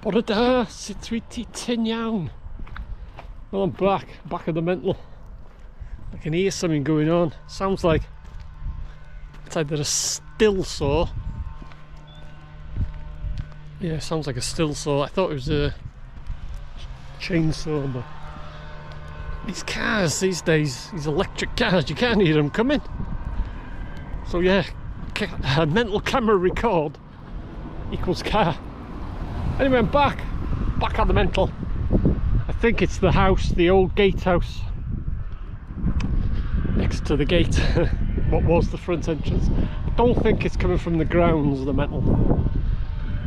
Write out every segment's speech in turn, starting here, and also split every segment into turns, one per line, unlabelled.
Bore da, sut wyt ti ti'n iawn? Well, I'm back of the mental. I can hear something going on. Sounds like it's either a still saw. Yeah, sounds like a still saw. I thought it was a chainsaw, but these cars these days, these electric cars, you can't hear them coming. So yeah, a mental camera record equals car. Anyway, I'm back at the mental. I think it's the house, the old gatehouse next to the gate. What was the front entrance. I don't think it's coming from the grounds of the mental.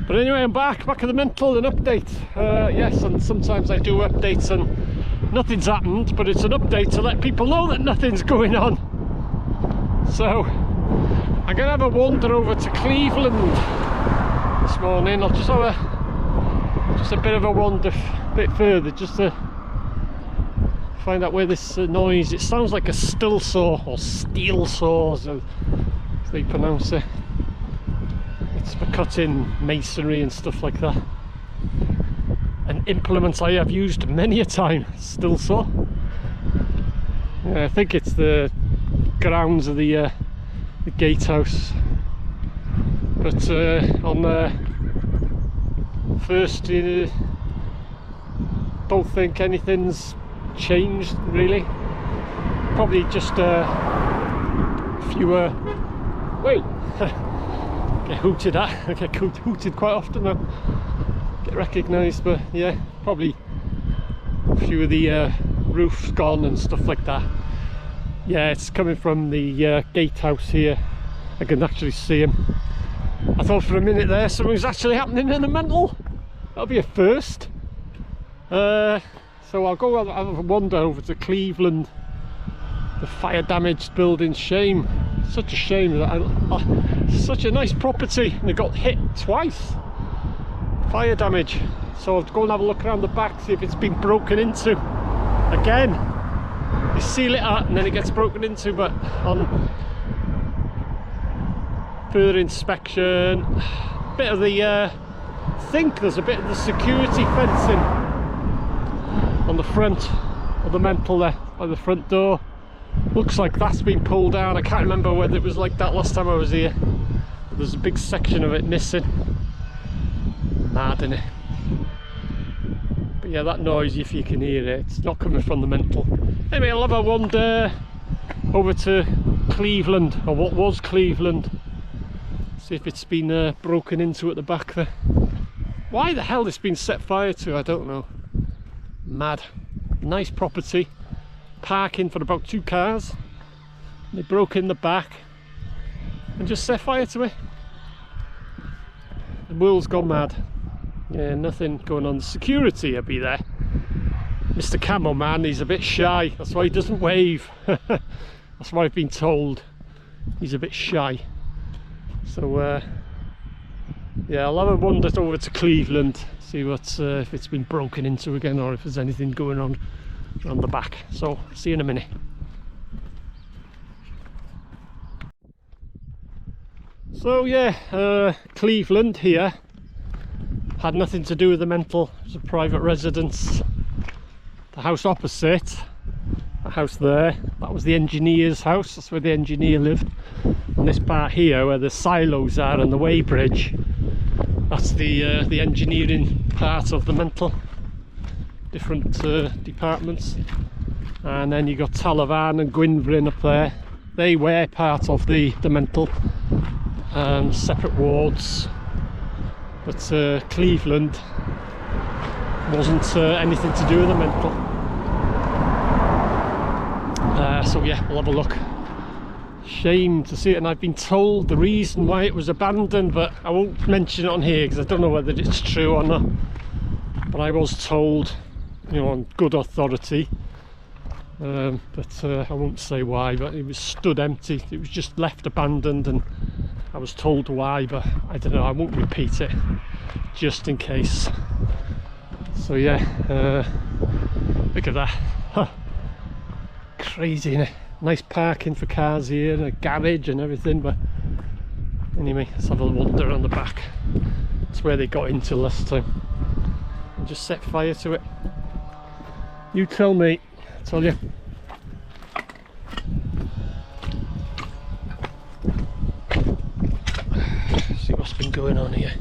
But anyway, I'm back at the mental, an update. Yes, and sometimes I do updates and nothing's happened, but it's an update to let people know that nothing's going on. So I'm gonna have a wander over to Cleveland this morning. I'll just have a bit of a wander a bit further, just to find out where this noise, it sounds like a still saw or steel saw as they pronounce it. It's for cutting masonry and stuff like that. An implement I have used many a time, still saw. Yeah, I think it's the grounds of the gatehouse. But on the first, don't think anything's changed really. Probably just fewer. Wait, get hooted at. I get hooted quite often now. Get recognised, but yeah, probably a few of the roofs gone and stuff like that. Yeah, it's coming from the gatehouse here. I can actually see him. I thought for a minute there something was actually happening in the mental. That'll be a first. So I'll go have a wander over to Cleveland. The fire damaged building, shame. Such a shame that such a nice property and they got hit twice. Fire damage. So I'll go and have a look around the back, see if it's been broken into again. You seal it up and then it gets broken into, but on further inspection, bit of the I think there's a bit of the security fencing on the front of the mental there by the front door. Looks like that's been pulled down. I can't remember whether it was like that last time I was here. There's a big section of it missing. Mad, innit? But yeah, that noise, if you can hear it, it's not coming from the mental. Anyway, I'll have a wander over to Cleveland, or what was Cleveland. See if it's been broken into at the back there. Why the hell it's been set fire to, I don't know. Mad. Nice property. Parking for about 2 cars. They broke in the back and just set fire to it. The world's gone mad. Yeah, nothing going on. Security will be there. Mr. Camo Man, he's a bit shy. That's why he doesn't wave. That's what I've been told. He's a bit shy. So yeah, I'll have a wander over to Cleveland, see what's if it's been broken into again or if there's anything going on the back. So see you in a minute. So yeah, Cleveland here had nothing to do with the mental. It was a private residence. The house opposite, the house there, that was the engineer's house. That's where the engineer lived. And this part here where the silos are and the weighbridge, that's the engineering part of the mental. Different departments. And then you got Talavan and Gwynfryn up there. They were part of the mental, separate wards. But Cleveland wasn't anything to do with the mental. So yeah, we'll have a look. Shame to see it, and I've been told the reason why it was abandoned, but I won't mention it on here because I don't know whether it's true or not. But I was told, you know, on good authority, but I won't say why, but it was stood empty. It was just left abandoned, and I was told why, but I don't know, I won't repeat it just in case. So yeah, look at that. Huh. Crazy, innit? Nice parking for cars here and a garage and everything, but anyway, let's have a wander around the back. It's where they got into last time. just set fire to it. You tell me, I tell you. See what's been going on here.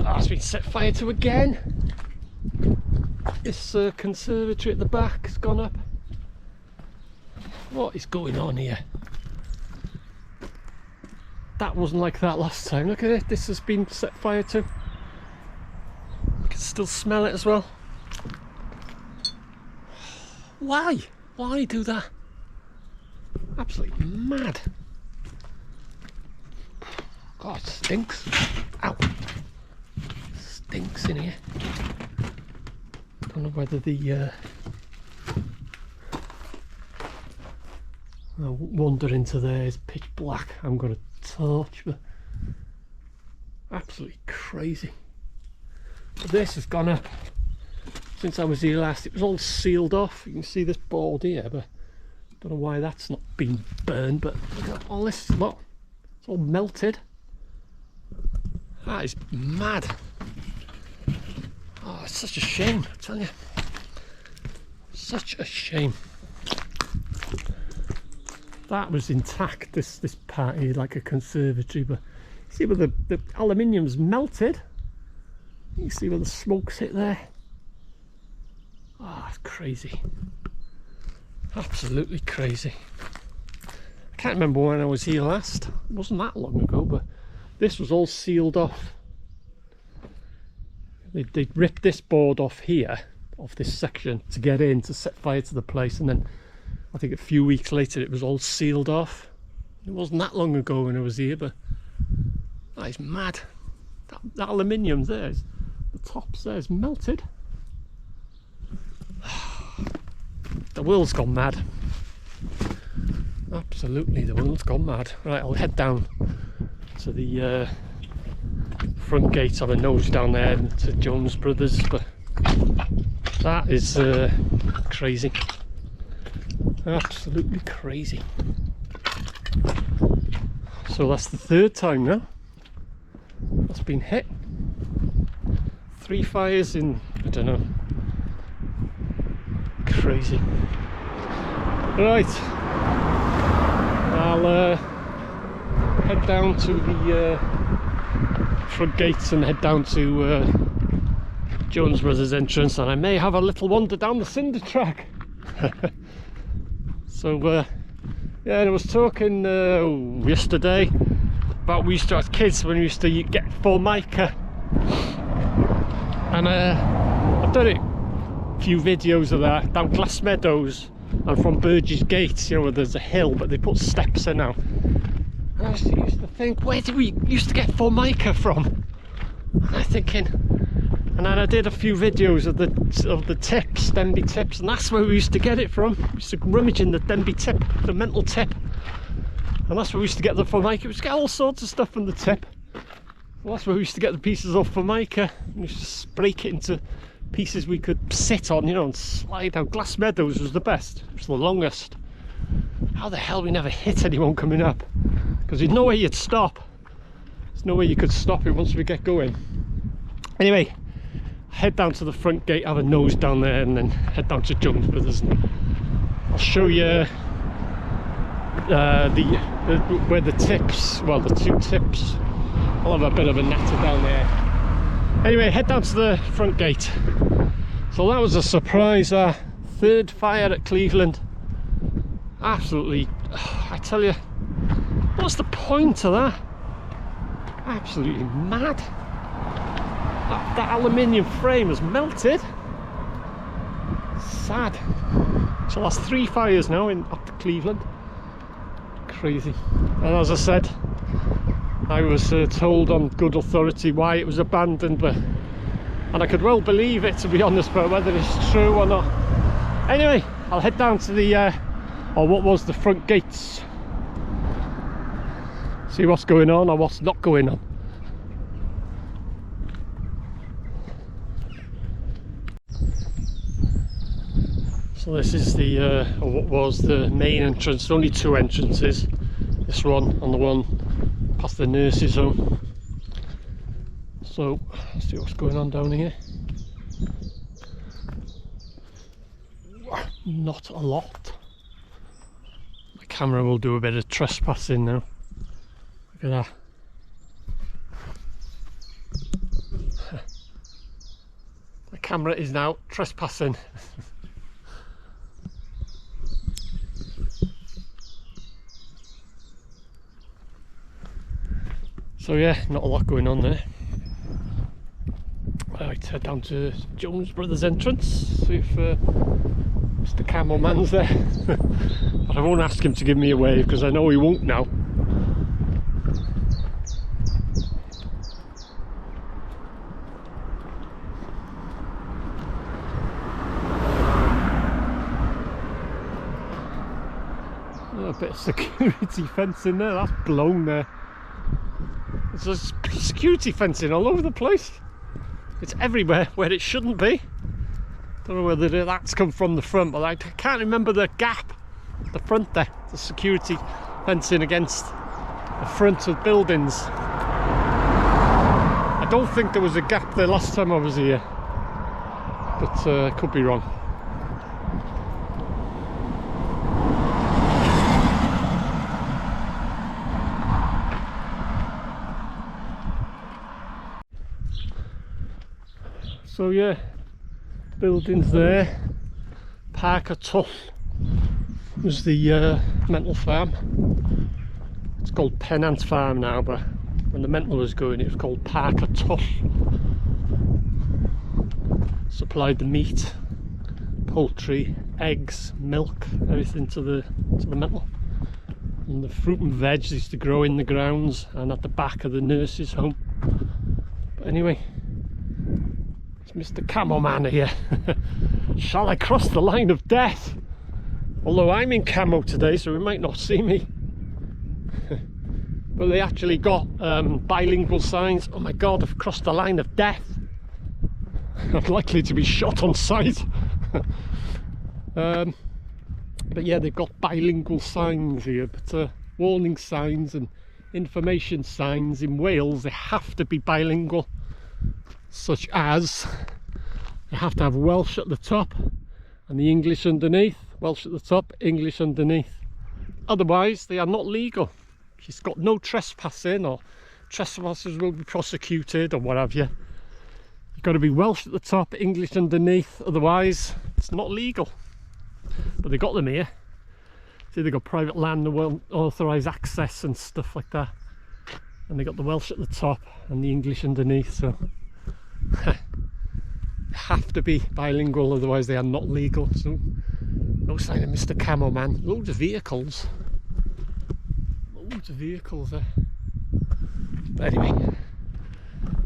Oh, it's been set fire to again. This conservatory at the back has gone up. What is going on here? That wasn't like that last time. Look at it, this has been set fire to. You can still smell it as well. Why? Why do that? Absolutely mad. God, it stinks. Ow. Stinks in here. Don't know whether the I'll wander into there, it's pitch black. I haven't got a torch, but absolutely crazy. But this has gone up since I was here last. It was all sealed off. You can see this board here, but I don't know why that's not been burned. But look at all this, look, it's all melted. That is mad. Oh, it's such a shame, I tell you. Such a shame. That was intact, this part here, like a conservatory, but you see where the aluminium's melted. You see where the smoke's hit there. Oh, it's crazy. Absolutely crazy. I can't remember when I was here last. It wasn't that long ago, but this was all sealed off. They ripped this board off here, off this section, to get in, to set fire to the place, and then I think a few weeks later it was all sealed off. It wasn't that long ago when I was here, but that is mad. That aluminium there, the tops there is melted. The world's gone mad. Absolutely, the world's gone mad. Right, I'll head down to the front gate, have a nose down there to Jones Brothers, but that is crazy. Absolutely crazy. So that's the third time now that's been hit. 3 fires in, I don't know. Crazy. Right, I'll head down to the front gates and head down to Jones Brothers entrance, and I may have a little wander down the Cinder track. So yeah, I was talking yesterday about we used to, as kids, when we used to get Formica, and I've done a few videos of that down Glass Meadows and from Burgess Gate, you know, where there's a hill but they put steps in now. And I used to think, where did we used to get Formica from? And I'm thinking, and then I did a few videos of the tips, Denbigh tips, and that's where we used to get it from. We used to rummage in the Denbigh tip, the mental tip, and that's where we used to get the Formica. We used to get all sorts of stuff from the tip. Well, that's where we used to get the pieces of Formica. We used to just break it into pieces we could sit on, you know, and slide out. Glass Meadows was the best. It was the longest. How the hell we never hit anyone coming up? Because there's no way you'd stop. There's no way you could stop it once we get going. Anyway, head down to the front gate, have a nose down there, and then head down to Jones Brothers. I'll show you where the tips, well, the 2 tips. I'll have a bit of a natter down there. Anyway, head down to the front gate. So that was a surprise. 3rd fire at Cleveland. Absolutely, I tell you, what's the point of that? Absolutely mad. That aluminium frame has melted. Sad. So that's 3 fires now up to Cleveland. Crazy. And as I said, I was told on good authority why it was abandoned, and I could well believe it, to be honest, but whether it's true or not. Anyway, I'll head down to the or what was the front gates, see what's going on or what's not going on. So this is the or what was the main entrance. Only 2 entrances, this one and the one past the nurses' home. So let's see what's going on down here. Not a lot. My camera will do a bit of trespassing now. Look at that. My camera is now trespassing. So yeah, not a lot going on there. Right, head down to Jones Brothers entrance, see if Mr. Camel Man's there. But I won't ask him to give me a wave because I know he won't now. Oh, a bit of security fencing there, that's blown there. There's security fencing all over the place. It's everywhere where it shouldn't be. Don't know whether that's come from the front, but I can't remember the gap, the front there, the security fencing against the front of buildings. I don't think there was a gap there last time I was here, but could be wrong. So yeah, buildings there. Parker Tull was the mental farm. It's called Pennant Farm now, but when the mental was going it was called Parker Tull. Supplied the meat, poultry, eggs, milk, everything to the mental. And the fruit and veg used to grow in the grounds and at the back of the nurse's home. But anyway, Mr. Camo Man here. Shall I cross the line of death? Although I'm in camo today, so he might not see me. But they actually got bilingual signs. Oh my god, I've crossed the line of death. I'm likely to be shot on sight. But yeah, they've got bilingual signs here, but warning signs and information signs in Wales, they have to be bilingual. Such as, you have to have Welsh at the top and the English underneath. Welsh at the top, English underneath. Otherwise, they are not legal. She's got no trespassing, or trespassers will be prosecuted, or what have you. You've got to be Welsh at the top, English underneath. Otherwise, it's not legal. But they got them here. See, they got private land, the unauthorised access and stuff like that. And they got the Welsh at the top and the English underneath. So. Have to be bilingual, otherwise they are not legal. So no sign of Mr. Camo Man. Loads of vehicles there. But anyway,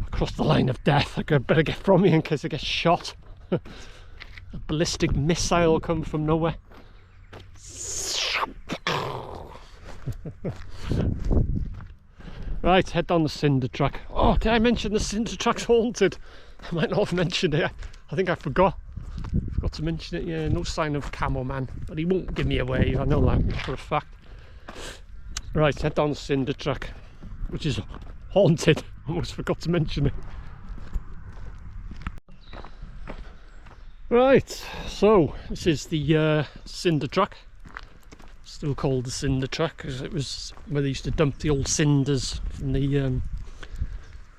across the line of death. I better get from here in case I get shot. A ballistic missile come from nowhere. Right, head down the Cinder track. Oh, did I mention the Cinder track's haunted? I might not have mentioned it. I think I forgot. Forgot to mention it. Yeah, no sign of Camo Man, but he won't give me a wave. I know that for a fact. Right, head down the Cinder track, which is haunted. Almost forgot to mention it. Right, so this is the Cinder track. Still called the Cinder track because it was where they used to dump the old cinders from the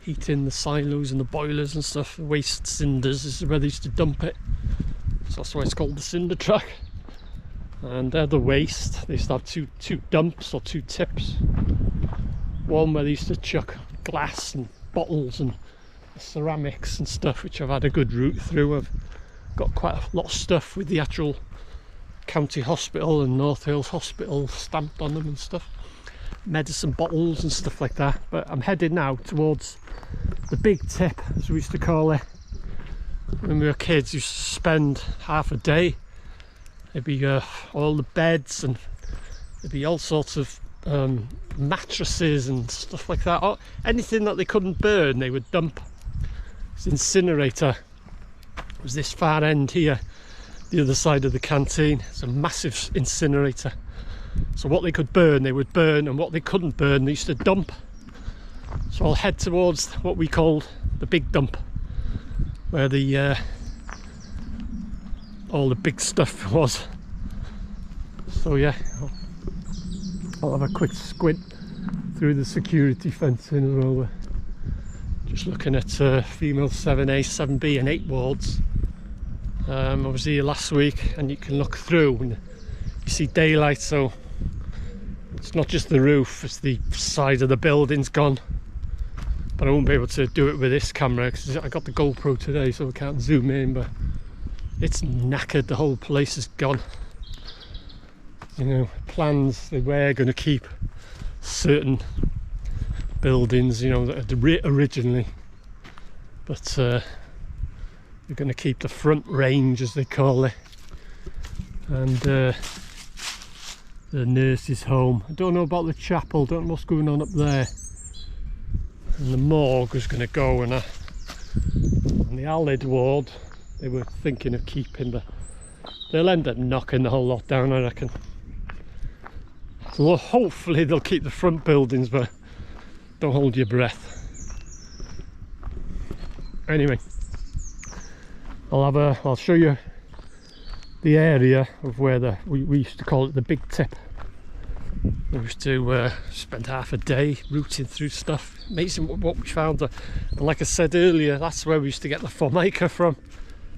heating, the silos and the boilers and stuff. The waste cinders, this is where they used to dump it. So that's why it's called the Cinder track. And the waste, they used to have two dumps or two tips. One where they used to chuck glass and bottles and ceramics and stuff, which I've had a good route through. I've got quite a lot of stuff with the actual County Hospital and North Wales Hospital stamped on them and stuff, medicine bottles and stuff like that. But I'm heading now towards the big tip, as we used to call it when we were kids. We used to spend half a day. There'd be all the beds, and there'd be all sorts of mattresses and stuff like that. Or anything that they couldn't burn, they would dump. This incinerator was this far end here, the other side of the canteen. It's a massive incinerator. So what they could burn, they would burn, and what they couldn't burn, they used to dump. So I'll head towards what we called the big dump, where the all the big stuff was. So yeah, I'll have a quick squint through the security fencing as well. We're just looking at female 7A, 7B and 8 wards. I was here last week, and you can look through and you see daylight, so it's not just the roof, it's the side of the building's gone. But I won't be able to do it with this camera because I got the GoPro today, so I can't zoom in, but it's knackered, the whole place is gone. You know, plans, they were going to keep certain buildings, you know, originally, but they're going to keep the front range, as they call it, and the nurse's home. I don't know about the chapel, don't know what's going on up there. And the morgue is going to go, and the Allied ward they were thinking of keeping, but they'll end up knocking the whole lot down, I reckon. So hopefully they'll keep the front buildings, but don't hold your breath. Anyway, I'll show you the area of where we used to call it the big tip. We used to spend half a day rooting through stuff. Amazing what we found. And like I said earlier, that's where we used to get the Formica from.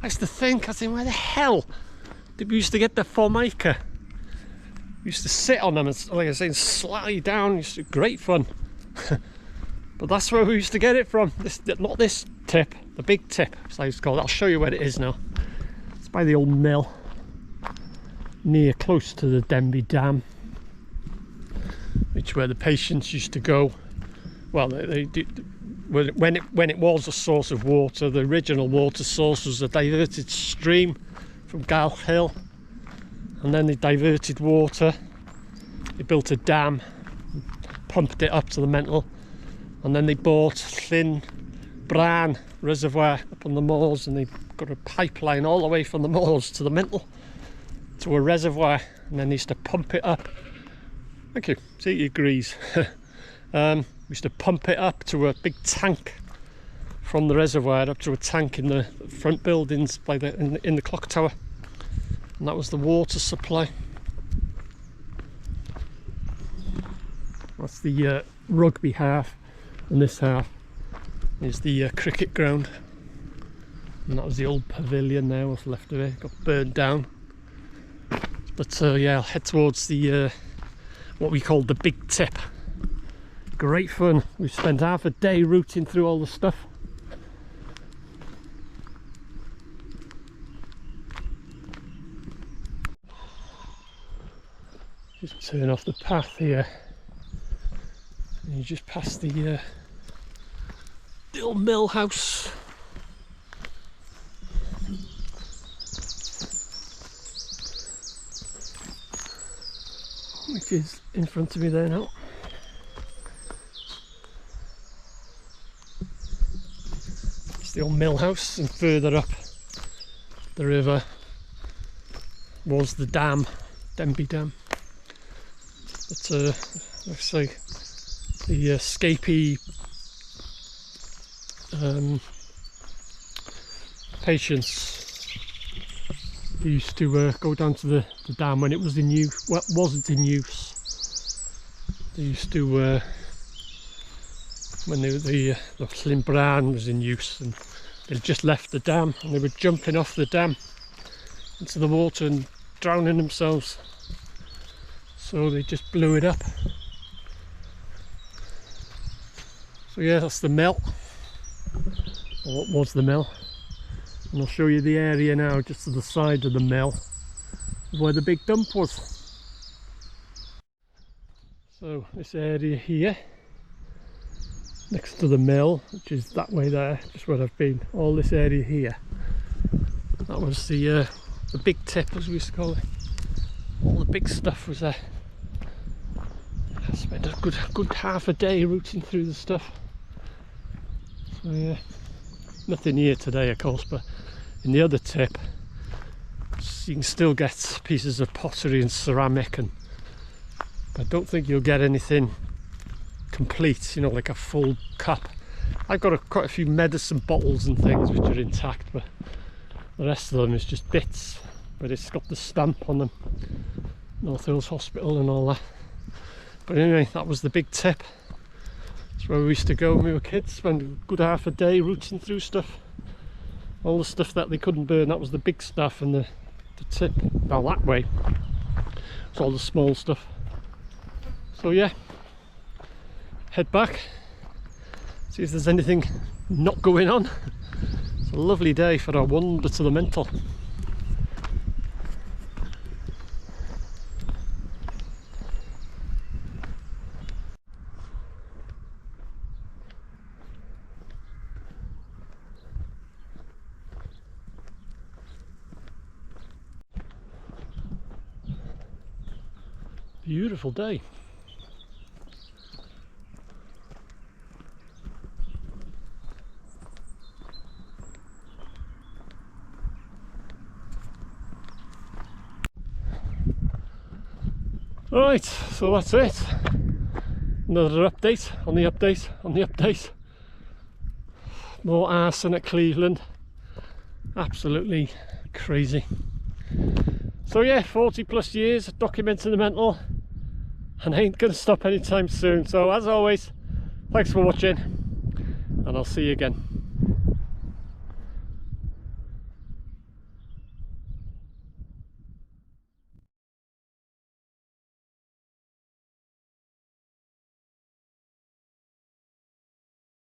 I used to think, where the hell did we used to get the Formica? We used to sit on them and, like I was saying, slide down. It used to be great fun. But that's where we used to get it from. Not this tip, the big tip, as I used to call it. I'll show you where it is now. It's by the old mill, close to the Denbigh Dam, which where the patients used to go. Well, they did, when it was a source of water. The original water source was a diverted stream from Gal Hill, and then they diverted water. They built a dam, pumped it up to the mental, and then they bought Llyn Bran reservoir up on the moors, and they got a pipeline all the way from the moors to the mental to a reservoir, and then they used to pump it up. Thank you. See, it agrees. We used to pump it up to a big tank from the reservoir up to a tank in the front buildings by in the clock tower, and that was the water supply. That's the rugby half, and this half is the cricket ground, and that was the old pavilion there, what's left of it. Got burned down. But yeah, I'll head towards the what we called the big tip. Great fun. We've spent half a day rooting through all the stuff. Just turn off the path here, and you just pass the old mill house. Which is in front of me there now. It's the old mill house, and further up the river was the dam, Denbigh Dam. But like I say, the escapee patients who used to go down to the dam when it was in use. Well, wasn't in use. They used to when the Llyn Bran was in use, and they just left the dam, and they were jumping off the dam into the water and drowning themselves. So they just blew it up. So yeah, that's the mill, or what was the mill. And I'll show you the area now, just to the side of the mill, where the big dump was. So this area here, next to the mill, which is that way there, just where I've been, all this area here, that was the big tip, as we used to call it. All the big stuff was there. I spent a good half a day rooting through the stuff. So yeah, nothing here today, of course, but in the other tip you can still get pieces of pottery and ceramic, and I don't think you'll get anything complete, you know, like a full cup. I've got quite a few medicine bottles and things which are intact, but the rest of them is just bits, but it's got the stamp on them, North Hills Hospital and all that. But anyway, that was the big tip. It's where we used to go when we were kids, spend a good half a day rooting through stuff. All the stuff that they couldn't burn, that was the big stuff, and the tip, now that way, it's all the small stuff. So yeah, head back, see if there's anything not going on. It's a lovely day for a wander to the mental. Beautiful day. Right, so that's it. Another update on the update on the update. More arson at Cleveland. Absolutely crazy. So yeah, 40 plus years documenting the mental, and ain't gonna stop anytime soon. So as always, thanks for watching, and I'll see you again.